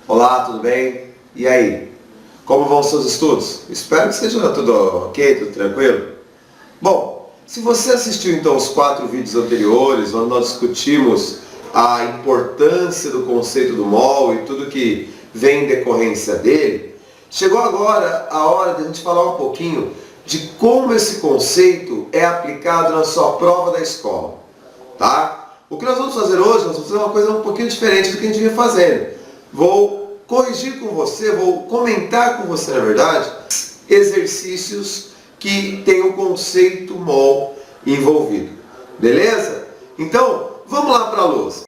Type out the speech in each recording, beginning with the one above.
Olá, tudo bem? E aí? Como vão os seus estudos? Espero que seja tudo ok, tudo tranquilo. Bom, se você assistiu então os 4 vídeos anteriores, onde nós discutimos a importância do conceito do mol e tudo que vem em decorrência dele, chegou agora a hora de a gente falar um pouquinho de como esse conceito é aplicado na sua prova da escola, tá? O que nós vamos fazer hoje, nós vamos fazer uma coisa um pouquinho diferente do que a gente vinha fazendo. Vou corrigir com você, vou comentar com você, na verdade, exercícios que têm o conceito mol envolvido. Beleza? Então, vamos lá para a lousa.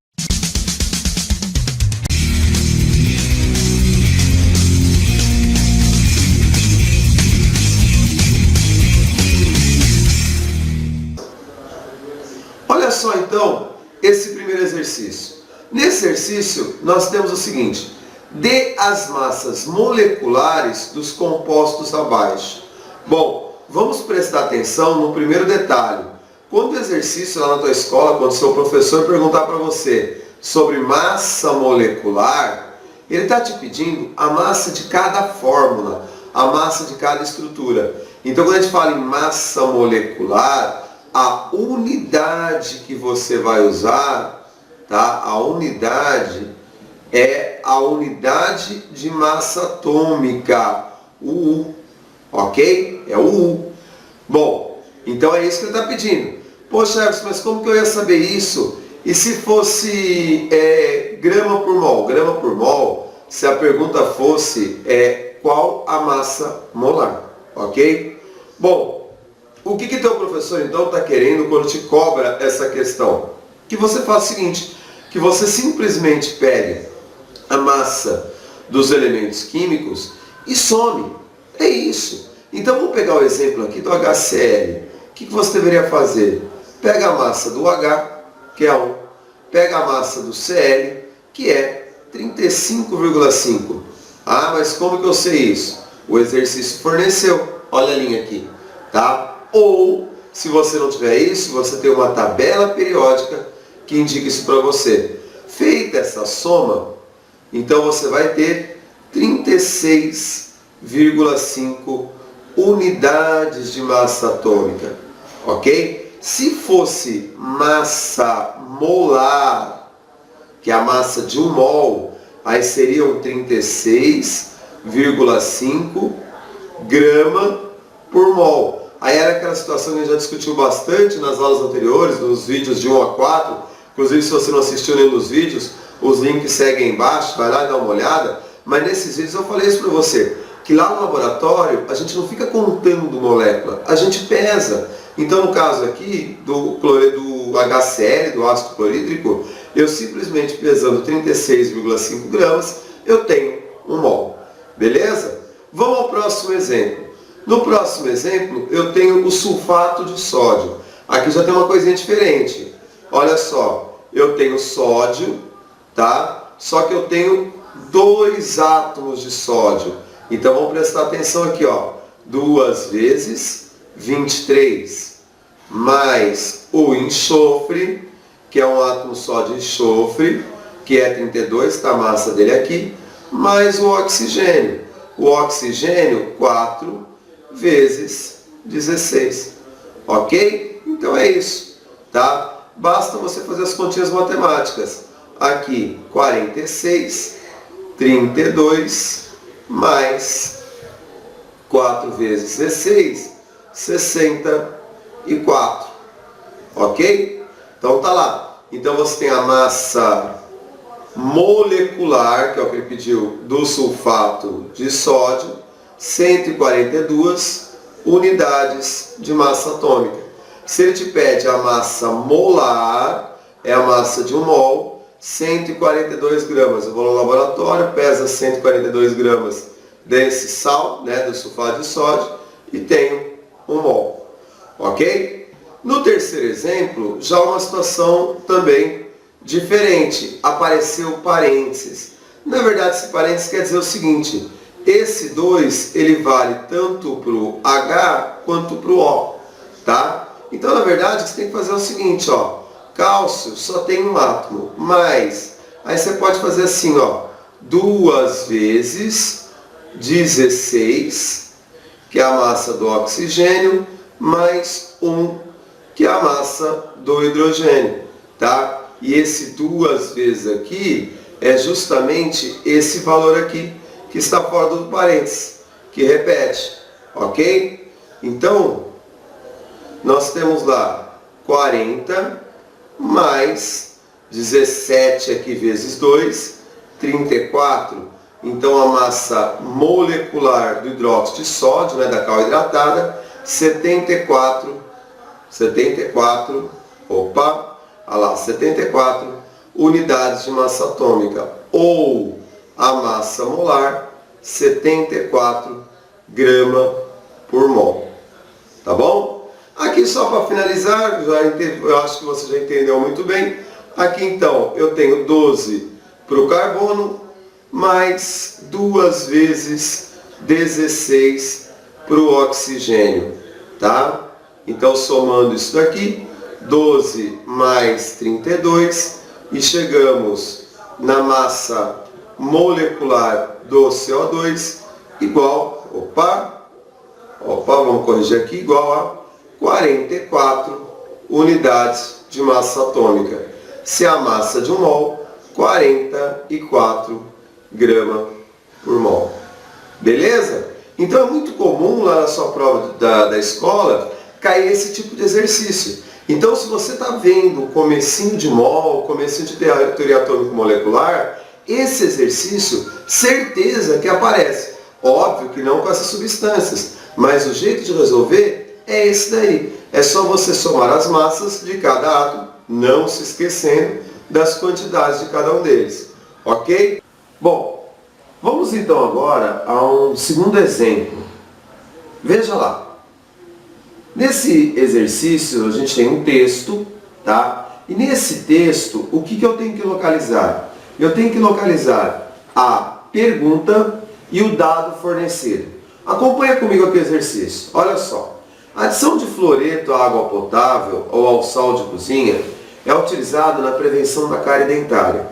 Olha só então esse primeiro exercício. Nesse exercício nós temos o seguinte: dê as massas moleculares dos compostos abaixo. Bom, vamos prestar atenção no primeiro detalhe. Quando o exercício lá na tua escola, quando o seu professor perguntar para você sobre massa molecular, ele está te pedindo a massa de cada fórmula, a massa de cada estrutura. Então quando a gente fala em massa molecular, a unidade que você vai usar, tá? A unidade é a unidade de massa atômica, o U, ok? É o U. Bom, então é isso que ele está pedindo. Poxa, Everson, mas como que eu ia saber isso? E se fosse grama por mol? Grama por mol, se a pergunta fosse qual a massa molar, ok? Bom, o que teu professor então está querendo quando te cobra essa questão? Que você faça o seguinte, que você simplesmente pegue a massa dos elementos químicos e some. É isso. Então vamos pegar o exemplo aqui do HCl. O que você deveria fazer? Pega a massa do H, que é 1. Pega a massa do Cl, que é 35,5. Ah, mas como que eu sei isso? O exercício forneceu. Olha a linha aqui, tá? Ou, se você não tiver isso, você tem uma tabela periódica que indica isso para você. Feita essa soma, então você vai ter 36,5 unidades de massa atômica, ok? Se fosse massa molar, que é a massa de 1 mol, aí seriam 36,5 grama por mol. Aí era aquela situação que a gente já discutiu bastante nas aulas anteriores, nos vídeos de 1 a 4. Inclusive, se você não assistiu nenhum dos vídeos, os links seguem embaixo, vai lá e dá uma olhada. Mas nesses vídeos eu falei isso para você, que lá no laboratório a gente não fica contando molécula, a gente pesa. Então, no caso aqui do HCl, do ácido clorídrico, eu simplesmente pesando 36,5 gramas, eu tenho 1 mol. Beleza? Vamos ao próximo exemplo. No próximo exemplo, eu tenho o sulfato de sódio. Aqui já tem uma coisinha diferente. Olha só, eu tenho sódio, tá? Só que eu tenho 2 átomos de sódio. Então vamos prestar atenção aqui, ó. 2 vezes 23 mais o enxofre, que é um átomo só de enxofre, que é 32, tá a massa dele aqui, mais o oxigênio. O oxigênio, 4 vezes 16, ok? Então é isso, tá? Basta você fazer as continhas matemáticas. Aqui 46, 32 mais 4 vezes 16, 64, ok? Então tá lá. Então você tem a massa molecular, que é o que ele pediu, do sulfato de sódio, 142 unidades de massa atômica. Se ele te pede a massa molar, é a massa de 1 mol, 142 gramas. Eu vou no laboratório, pesa 142 gramas desse sal, né, do sulfato de sódio, e tenho 1 mol. Ok? No terceiro exemplo, já uma situação também diferente. Apareceu parênteses. Na verdade, esse parênteses quer dizer o seguinte: esse 2, ele vale tanto para o H quanto para o O, tá? Então, na verdade, o que você tem que fazer é o seguinte, ó. Cálcio só tem um átomo, mas... Aí você pode fazer assim, ó. 2 vezes 16, que é a massa do oxigênio, mais 1, que é a massa do hidrogênio, tá? E esse 2 vezes aqui é justamente esse valor aqui, que está fora do parênteses, que repete, ok? Então, nós temos lá 40 mais 17 aqui vezes 2, 34. Então, a massa molecular do hidróxido de sódio, né, da cal hidratada, 74, olha lá, 74 unidades de massa atômica, ou a massa molar, 74 grama por mol. Tá bom? Aqui só para finalizar, eu acho que você já entendeu muito bem. Aqui então eu tenho 12 para o carbono, mais 2 vezes 16 para o oxigênio, tá? Então somando isso daqui, 12 mais 32, e chegamos na massa molecular do CO2 igual, vamos corrigir aqui, igual a 44 unidades de massa atômica. Se a massa de um mol, 44 grama por mol. Beleza? Então é muito comum lá na sua prova da escola cair esse tipo de exercício. Então, se você está vendo o comecinho de mol, comecinho de teoria atômico-molecular, esse exercício, certeza que aparece. Óbvio que não com essas substâncias, mas o jeito de resolver é esse daí. É só você somar as massas de cada átomo, não se esquecendo das quantidades de cada um deles. Ok? Bom, vamos então agora a um segundo exemplo. Veja lá. Nesse exercício a gente tem um texto, tá? E nesse texto, o que eu tenho que localizar? Eu tenho que localizar a pergunta e o dado fornecido. Acompanha comigo aqui o exercício. Olha só. A adição de fluoreto à água potável ou ao sal de cozinha é utilizado na prevenção da cárie dentária.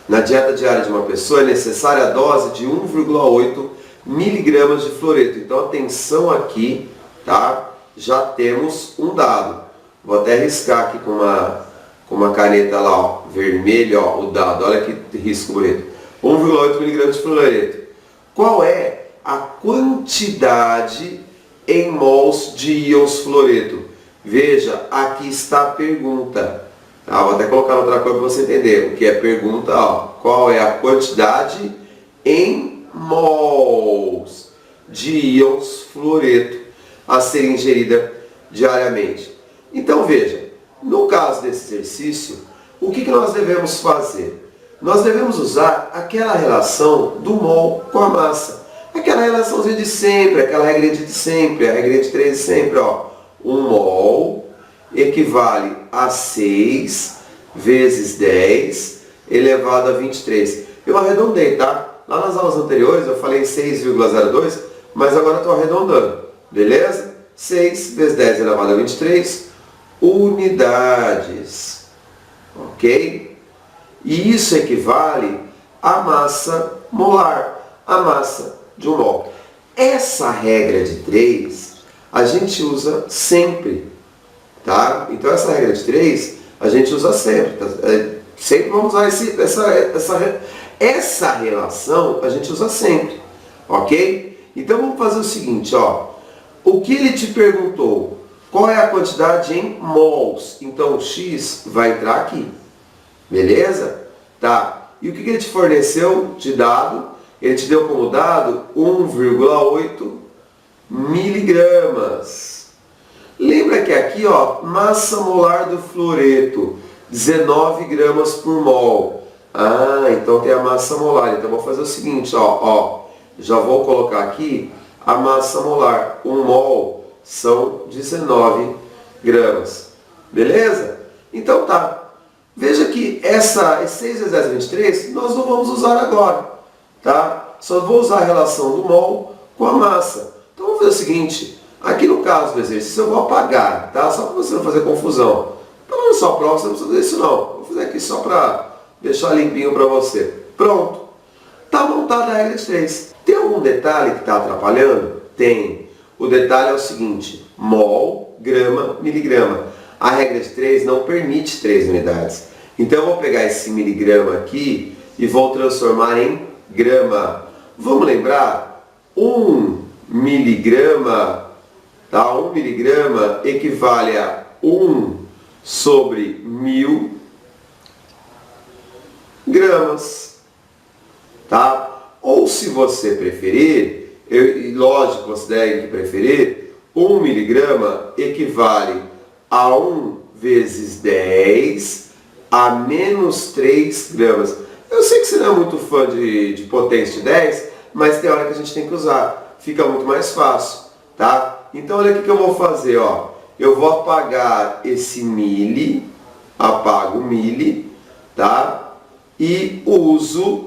Na dieta diária de uma pessoa é necessária a dose de 1,8 miligramas de fluoreto. Então atenção aqui, tá? Já temos um dado. Vou até riscar aqui com uma caneta lá, ó, vermelha, ó, o dado. Olha que risco bonito. 1,8 miligramas de fluoreto. Qual é a quantidade em mols de íons fluoreto? Veja, aqui está a pergunta. Tá? Vou até colocar outra coisa para você entender. O que é pergunta? Ó. Qual é a quantidade em mols de íons fluoreto a ser ingerida diariamente? Então veja, no caso desse exercício, o que nós devemos fazer? Nós devemos usar aquela relação do mol com a massa. Aquela relaçãozinha de sempre, aquela regrinha de sempre, a regrinha de 3 de sempre. Ó. 1 mol equivale a 6 vezes 10 elevado a 23. Eu arredondei, tá? Lá nas aulas anteriores eu falei 6,02, mas agora estou arredondando. Beleza? 6 vezes 10 elevado a 23 unidades. Ok? E isso equivale à massa molar, a massa de um mol. Essa regra de 3 a gente usa sempre, tá? Então essa regra de 3 a gente usa sempre. Tá? Sempre vamos usar essa relação, a gente usa sempre, ok? Então vamos fazer o seguinte, ó. O que ele te perguntou? Qual é a quantidade em mols? Então o X vai entrar aqui. Beleza? Tá. E o que ele te forneceu de dado? Ele te deu como dado 1,8 miligramas. Lembra que aqui, ó, massa molar do fluoreto, 19 gramas por mol. Ah, então tem a massa molar. Então vou fazer o seguinte, ó, já vou colocar aqui a massa molar. 1 mol são 19 gramas. Beleza? Então tá. Veja que esse 6 vezes 10 23 nós não vamos usar agora, tá? Só vou usar a relação do mol com a massa. Então vamos fazer o seguinte, aqui no caso do exercício eu vou apagar, tá? Só para você não fazer confusão. Então não só prova, você não precisa fazer isso não. Vou fazer aqui só para deixar limpinho para você. Pronto. Tá resultado da regra de 3. Tem algum detalhe que está atrapalhando? Tem. O detalhe é o seguinte: mol, grama, miligrama. A regra de 3 não permite 3 unidades. Então eu vou pegar esse miligrama aqui e vou transformar em grama. Vamos lembrar? 1 miligrama, tá? 1 miligrama equivale a 1 sobre 1000 gramas, tá? Ou se você preferir, lógico, considere que preferir, 1 miligrama equivale a 1 vezes 10 a menos 3 gramas. Eu sei que você não é muito fã de potência de 10, mas tem hora que a gente tem que usar. Fica muito mais fácil, tá? Então olha o que eu vou fazer, ó. Eu vou apagar esse mili, apago o mili, tá? E uso,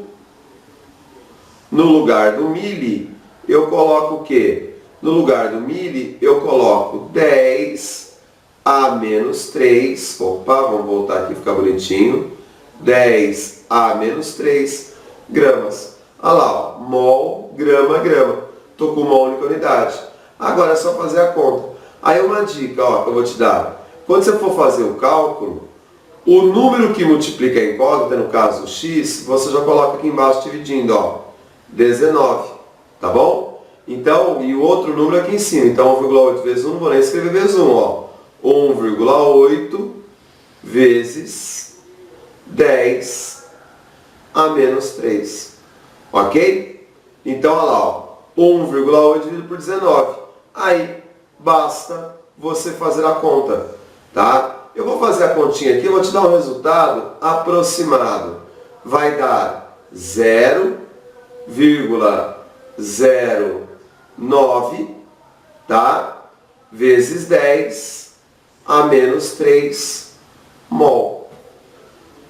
no lugar do mili, eu coloco o quê? No lugar do mili, eu coloco 10 a menos 3. Opa, vamos voltar aqui, ficar bonitinho. 10 a menos 3 gramas. Olha lá, ó, mol, grama, grama. Estou com uma única unidade. Agora é só fazer a conta. Aí uma dica, ó, que eu vou te dar. Quando você for fazer o cálculo, o número que multiplica a incógnita, no caso o x, você já coloca aqui embaixo dividindo, ó, 19, tá bom? Então, e o outro número aqui em cima, então 1,8 vezes 1, não vou nem escrever vezes 1, ó, 1,8 vezes 10 a menos 3, ok? Então, olha lá, ó, 1,8 dividido por 19, aí basta você fazer a conta, tá? Eu vou fazer a continha aqui, eu vou te dar um resultado aproximado. Vai dar 0,09, tá? Vezes 10 a menos 3 mol.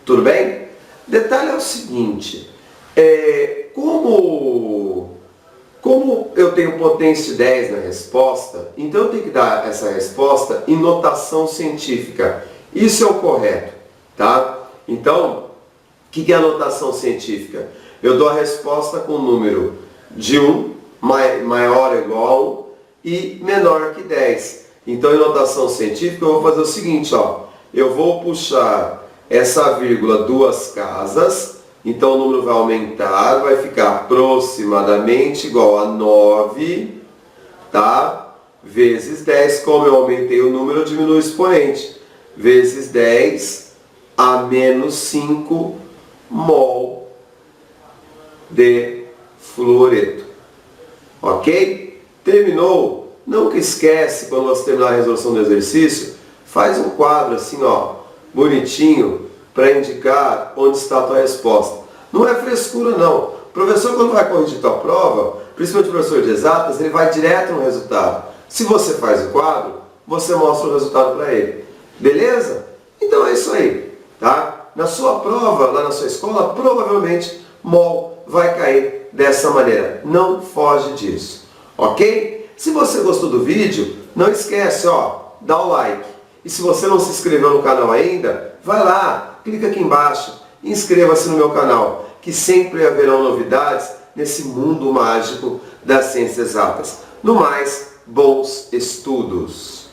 Tudo bem? Detalhe é o seguinte, como eu tenho potência de 10 na resposta, então eu tenho que dar essa resposta em notação científica. Isso é o correto, tá? Então, o que é a notação científica? Eu dou a resposta com o número de 1, maior ou igual a 1, e menor que 10. Então, em notação científica, eu vou fazer o seguinte, ó. Eu vou puxar essa vírgula 2 casas. Então o número vai aumentar, vai ficar aproximadamente igual a 9, tá? Vezes 10, como eu aumentei o número, eu diminuo o expoente. Vezes 10 a menos 5 mol de fluoreto. Ok? Terminou? Nunca esquece, quando você terminar a resolução do exercício, faz um quadro assim, ó, bonitinho, para indicar onde está a tua resposta. Não é frescura, não. O professor, quando vai corrigir tua prova, principalmente o professor de exatas, ele vai direto no resultado. Se você faz o quadro, você mostra o resultado para ele. Beleza? Então é isso aí, tá? Na sua prova, lá na sua escola, provavelmente mol vai cair dessa maneira. Não foge disso, ok? Se você gostou do vídeo, não esquece, ó, dá o like. E se você não se inscreveu no canal ainda, vai lá, clica aqui embaixo e inscreva-se no meu canal, que sempre haverão novidades nesse mundo mágico das ciências exatas. No mais, bons estudos!